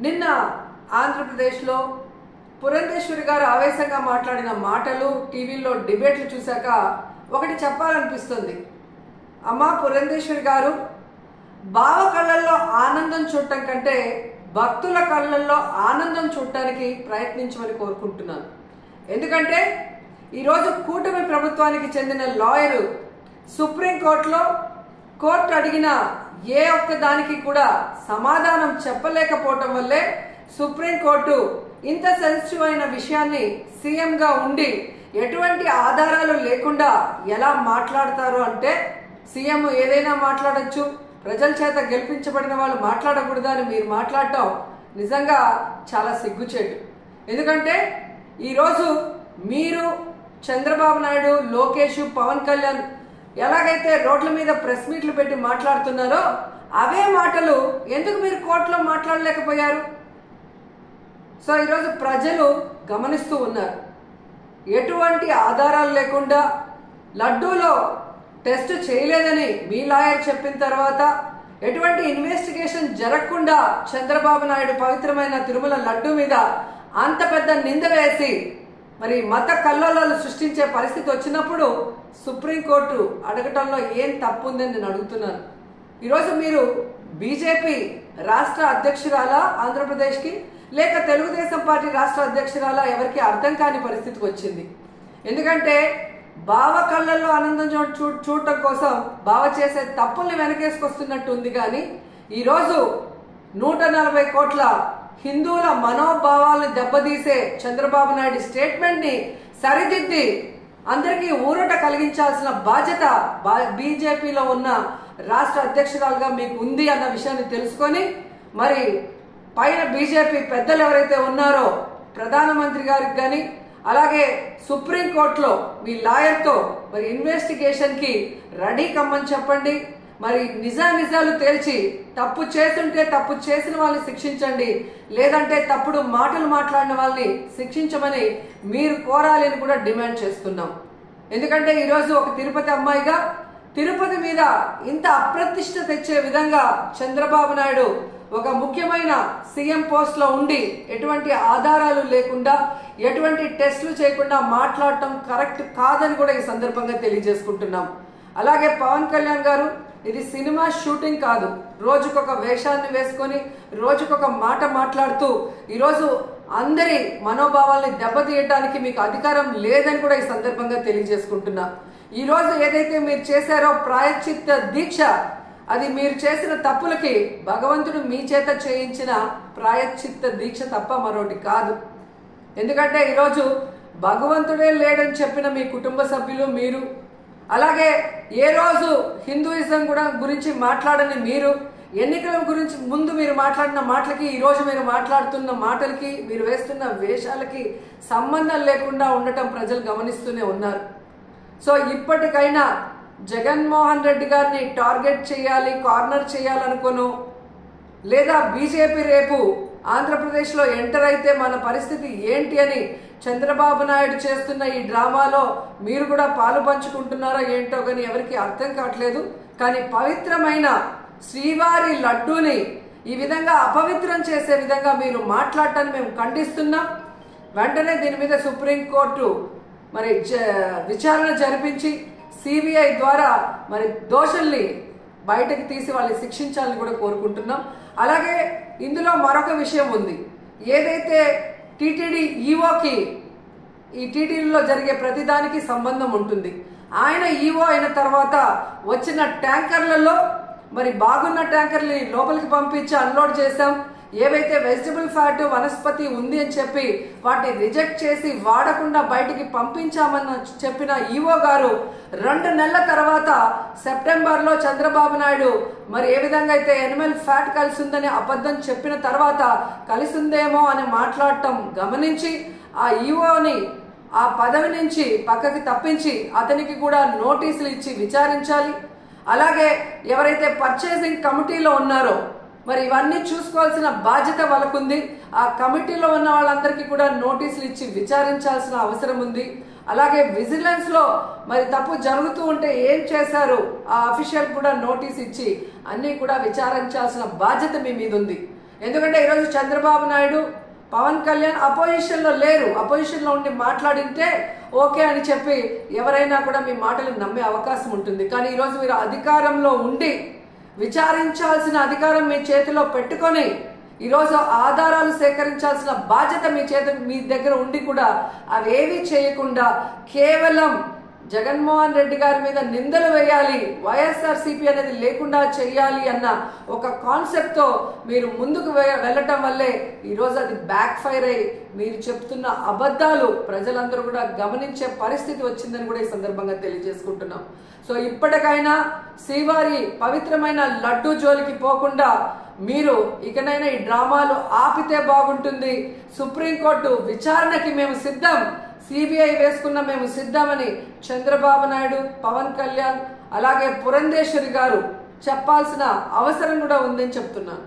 నిన్న ఆంధ్రప్రదేశ్లో పురంధేశ్వరి గారు ఆవేశంగా మాట్లాడిన మాటలు టీవీలో డిబేట్లు చూశాక ఒకటి చెప్పాలనిపిస్తుంది. అమ్మా పురంధేశ్వరి గారు, బావ కళ్ళల్లో ఆనందం చూడటం కంటే భక్తుల కళ్ళల్లో ఆనందం చూడటానికి ప్రయత్నించమని కోరుకుంటున్నాను. ఎందుకంటే ఈరోజు కూటమి ప్రభుత్వానికి చెందిన లాయరు సుప్రీంకోర్టులో కోర్టు అడిగిన ఏ ఒక్క దానికి కూడా సమాధానం చెప్పలేకపోవటం వల్లే సుప్రీంకోర్టు ఇంత సెన్సిటివ్ అయిన విషయాన్ని సీఎంగా ఉండి ఎటువంటి ఆధారాలు లేకుండా ఎలా మాట్లాడతారు అంటే, సీఎం ఏదైనా మాట్లాడచ్చు, ప్రజల చేత గెలిపించబడిన వాళ్ళు మాట్లాడకూడదా అని మీరు మాట్లాడటం నిజంగా చాలా సిగ్గుచేటు. ఎందుకంటే ఈరోజు మీరు చంద్రబాబు నాయుడు, లోకేష్, పవన్ కళ్యాణ్ ఎలాగైతే రోడ్ల మీద ప్రెస్ మీట్లు పెట్టి మాట్లాడుతున్నారో అవే మాటలు ఎందుకు మీరు కోర్టులో మాట్లాడలేకపోయారు? సో ఈరోజు ప్రజలు గమనిస్తూ ఉన్నారు. ఎటువంటి ఆధారాలు లేకుండా లడ్డూలో టెస్ట్ చేయలేదని మీ లాయర్ చెప్పిన తర్వాత, ఎటువంటి ఇన్వెస్టిగేషన్ జరగకుండా చంద్రబాబు నాయుడు పవిత్రమైన తిరుమల లడ్డూ మీద అంత పెద్ద నింద వేసి మరి మత కల్లోలాలు సృష్టించే పరిస్థితి వచ్చినప్పుడు సుప్రీంకోర్టు అడగటంలో ఏం తప్పు ఉందని నేను అడుగుతున్నాను. ఈరోజు మీరు బీజేపీ రాష్ట్ర అధ్యక్షురాలా ఆంధ్రప్రదేశ్కి, లేక తెలుగుదేశం పార్టీ రాష్ట్ర అధ్యక్షురాలా, ఎవరికి అర్థం కాని పరిస్థితికి వచ్చింది. ఎందుకంటే బావ కళ్ళల్లో ఆనందం చూడటం కోసం బావ చేసే తప్పుల్ని వెనకేసుకొస్తున్నట్టు ఉంది. కానీ ఈరోజు 140 కోట్ల హిందువుల మనోభావాలను దెబ్బతీసే చంద్రబాబు నాయుడు స్టేట్మెంట్ ని సరిదిద్ది అందరికీ ఊరట కలిగించాల్సిన బాధ్యత బీజేపీలో ఉన్న రాష్ట్ర అధ్యక్షురాలుగా మీకు ఉంది అన్న విషయాన్ని తెలుసుకొని, మరి పైన బీజేపీ పెద్దలు ఎవరైతే ఉన్నారో ప్రధానమంత్రి గారికి కానీ, అలాగే సుప్రీంకోర్టులో మీ లాయర్తో మరి ఇన్వెస్టిగేషన్ కి రెడీ కమ్మని చెప్పండి. మరి నిజాలు తేల్చి తప్పు చేస్తుంటే తప్పు చేసిన వాళ్ళని శిక్షించండి, లేదంటే తప్పుడు మాటలు మాట్లాడిన వాళ్ళని శిక్షించమని మీరు కోరాలని కూడా డిమాండ్ చేస్తున్నాం. ఎందుకంటే ఈరోజు ఒక తిరుపతి అమ్మాయిగా తిరుపతి మీద ఇంత అప్రతిష్ట తెచ్చే విధంగా చంద్రబాబు నాయుడు ఒక ముఖ్యమైన సీఎం పోస్ట్ లో ఉండి ఎటువంటి ఆధారాలు లేకుండా, ఎటువంటి టెస్టులు చేయకుండా మాట్లాడటం కరెక్ట్ కాదని కూడా ఈ సందర్భంగా తెలియజేసుకుంటున్నాం. అలాగే పవన్ కళ్యాణ్ గారు, ఇది సినిమా షూటింగ్ కాదు. రోజుకొక వేషాన్ని వేసుకొని రోజుకొక మాట మాట్లాడుతూ ఈరోజు అందరి మనోభావాల్ని దెబ్బతీయడానికి మీకు అధికారం లేదని కూడా ఈ సందర్భంగా తెలియజేసుకుంటున్నా. ఈ రోజు ఏదైతే మీరు చేశారో ప్రాయశ్చిత్త దీక్ష, అది మీరు చేసిన తప్పులకి భగవంతుడు మీ చేత చేయించిన ప్రాయశ్చిత్త దీక్ష తప్ప మరొకటి కాదు. ఎందుకంటే ఈరోజు భగవంతుడే లేడని చెప్పిన మీ కుటుంబ సభ్యులు, మీరు, అలాగే ఏ రోజు హిందూయిజం కూడా గురించి మాట్లాడని మీరు, ఎన్నికల గురించి ముందు మీరు మాట్లాడిన మాటలకి ఈ రోజు మీరు మాట్లాడుతున్న మాటలకి, మీరు వేస్తున్న వేషాలకి సంబంధం లేకుండా ఉండటం ప్రజలు గమనిస్తూనే ఉన్నారు. సో ఇప్పటికైనా జగన్మోహన్ రెడ్డి గారిని టార్గెట్ చేయాలి, కార్నర్ చేయాలనుకోను, లేదా బీజేపీ రేపు ఆంధ్రప్రదేశ్లో ఎంటర్ అయితే మన పరిస్థితి ఏంటి అని చంద్రబాబు నాయుడు చేస్తున్న ఈ డ్రామాలో మీరు కూడా పాలు పంచుకుంటున్నారో ఏంటో కానీ ఎవరికి అర్థం కావట్లేదు. కానీ పవిత్రమైన శ్రీవారి లడ్డూని ఈ విధంగా అపవిత్రం చేసే విధంగా మీరు మాట్లాడటాన్ని మేము ఖండిస్తున్నాం. వెంటనే దీని మీద సుప్రీంకోర్టు మరి విచారణ జరిపించి సిబిఐ ద్వారా మరి దోషుల్ని బయటకు తీసి వాళ్ళని శిక్షించాలని కూడా కోరుకుంటున్నాం. అలాగే ఇందులో మరొక విషయం ఉంది. ఏదైతే టీటీడీ ఈఓకి ఈ టీటీడీలో జరిగే ప్రతిదానికి సంబంధం ఉంటుంది. ఆయన ఈఓ అయిన తర్వాత వచ్చిన ట్యాంకర్లలో మరి బాగున్న ట్యాంకర్ని లోపలికి పంపించి అన్లోడ్ చేశాం. ఏవైతే వెజిటబుల్ ఫ్యాట్, వనస్పతి ఉంది అని చెప్పి వాటిని రిజెక్ట్ చేసి వాడకుండా బయటికి పంపించామని చెప్పిన ఈఓ గారు 2 నెలల తర్వాత సెప్టెంబర్లో చంద్రబాబు నాయుడు మరి ఏ విధంగా అయితే ఎనిమల్ ఫ్యాట్ కలిసి ఉందని అబద్ధం చెప్పిన తర్వాత కలిసిందేమో అని మాట్లాడటం గమనించి ఆ ఈఓని ఆ పదవి నుంచి పక్కకి తప్పించి అతనికి కూడా నోటీసులు ఇచ్చి విచారించాలి. అలాగే ఎవరైతే పర్చేసింగ్ కమిటీలో ఉన్నారో మరి ఇవన్నీ చూసుకోవాల్సిన బాధ్యత వాళ్ళకుంది. ఆ కమిటీలో ఉన్న వాళ్ళందరికీ కూడా నోటీసులు ఇచ్చి విచారించాల్సిన అవసరం ఉంది. అలాగే విజిలెన్స్ లో మరి తప్పు జరుగుతూ ఉంటే ఏం చేశారు ఆ అఫీషియల్ కూడా నోటీస్ ఇచ్చి అన్ని కూడా విచారించాల్సిన బాధ్యత మీ మీద ఉంది. ఎందుకంటే ఈరోజు చంద్రబాబు నాయుడు, పవన్ కళ్యాణ్ అపోజిషన్లో లేరు. అపోజిషన్లో ఉండి మాట్లాడింటే ఓకే అని చెప్పి ఎవరైనా కూడా మీ మాటలు నమ్మే అవకాశం ఉంటుంది. కానీ ఈరోజు మీరు అధికారంలో ఉండి విచారించాల్సిన అధికారం మీ చేతిలో పెట్టుకొని ఈరోజు ఆధారాలు సేకరించాల్సిన బాధ్యత మీ దగ్గర ఉండి కూడా అవేవి చేయకుండా కేవలం జగన్మోహన్ రెడ్డి గారి మీద నిందలు వేయాలి, వైఎస్ఆర్సీపీ అనేది లేకుండా చేయాలి అన్న ఒక కాన్సెప్ట్తో మీరు ముందుకు వెళ్ళటం వల్లే ఈరోజు అది బ్యాక్ ఫైర్ అయ్యి మీరు చెప్తున్న అబద్ధాలు ప్రజలందరూ కూడా గమనించే పరిస్థితి వచ్చిందని కూడా ఈ సందర్భంగా తెలియజేసుకుంటున్నాం. సో ఇప్పటికైనా శ్రీవారి పవిత్రమైన లడ్డూ జోలికి పోకుండా మీరు ఇకనైనా ఈ డ్రామాలు ఆపితే బాగుంటుంది. సుప్రీంకోర్టు విచారణకి మేము సిద్ధం, సిబిఐ వేసుకున్న మేము సిద్ధమని చంద్రబాబు నాయుడు, పవన్ కళ్యాణ్ అలాగే పురంధేశ్వరి గారు చెప్పాల్సిన అవసరం కూడా ఉందని చెప్తున్నాను.